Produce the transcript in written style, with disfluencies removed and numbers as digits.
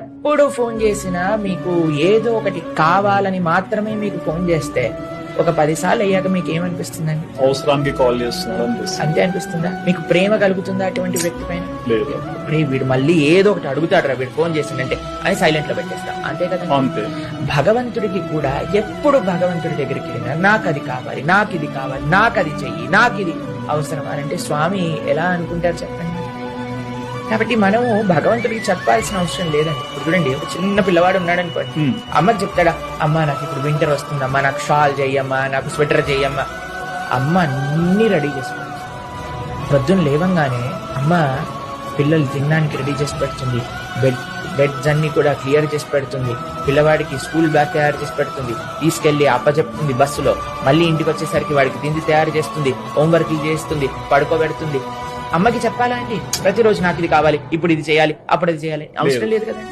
ఎప్పుడు ఫోన్ చేసినా మీకు ఏదో ఒకటి కావాలని మాత్రమే మీకు ఫోన్ చేస్తే ఒక 10 సార్లు అయ్యాక మీకు ఏమనిపిస్తుందండి? అవసరానికి కాల్ చేస్తున్నాడు అనిపిస్తుంది. అంతే అనిపిస్తుందా? మీకు ప్రేమ కలుగుతుందా అటువంటి వ్యక్తి పైన? లేదు. వీడు మళ్ళీ ఏదో ఒకటి అడుగుతాడు రా వీడు ఫోన్ చేసిందంటే అని సైలెంట్ లో పెట్టేస్తా. అంతే కదా. అంతే. భగవంతుడికి కూడా ఎప్పుడు భగవంతుడి దగ్గరికి వెళ్ళినా నాకు అది కావాలి, నాకు ఇది కావాలి, నాకు అది చెయ్యి, నాకు ఇది అవసరం అని అంటే స్వామి ఎలా అనుకుంటారు చెప్పండి. కాబట్టి మనము భగవంతుడికి చెప్పాల్సిన అవసరం లేదండి. ఇప్పుడు చూడండి, ఒక చిన్న పిల్లవాడు ఉన్నాడు అనుకోండి, అమ్మకి చెప్తాడా, అమ్మ నాకు ఇప్పుడు వింటర్ వస్తుంది, అమ్మ నాకు షాల్ చెయ్యమ్మా, నాకు స్వెటర్ చెయ్యమ్మా. అమ్మ అన్ని రెడీ చేసుకోండి. పొద్దున్న లేవంగానే అమ్మ పిల్లలు తినడానికి రెడీ చేసి పెడుతుంది, బెడ్స్ అన్ని కూడా క్లియర్ చేసి పెడుతుంది, పిల్లవాడికి స్కూల్ బ్యాగ్ తయారు చేసి పెడుతుంది, తీసుకెళ్లి అప్పచెప్తుంది బస్సులో, మళ్ళీ ఇంటికి వచ్చేసరికి వాడికి తిండి తయారు చేస్తుంది, హోంవర్క్ చేస్తుంది, పడుకోబెడుతుంది. అమ్మకి చెప్పాలా అండి ప్రతిరోజు నాకు ఇది కావాలి, ఇప్పుడు ఇది చేయాలి, అప్పుడు ఇది చేయాలి? అవసరం లేదు కదా.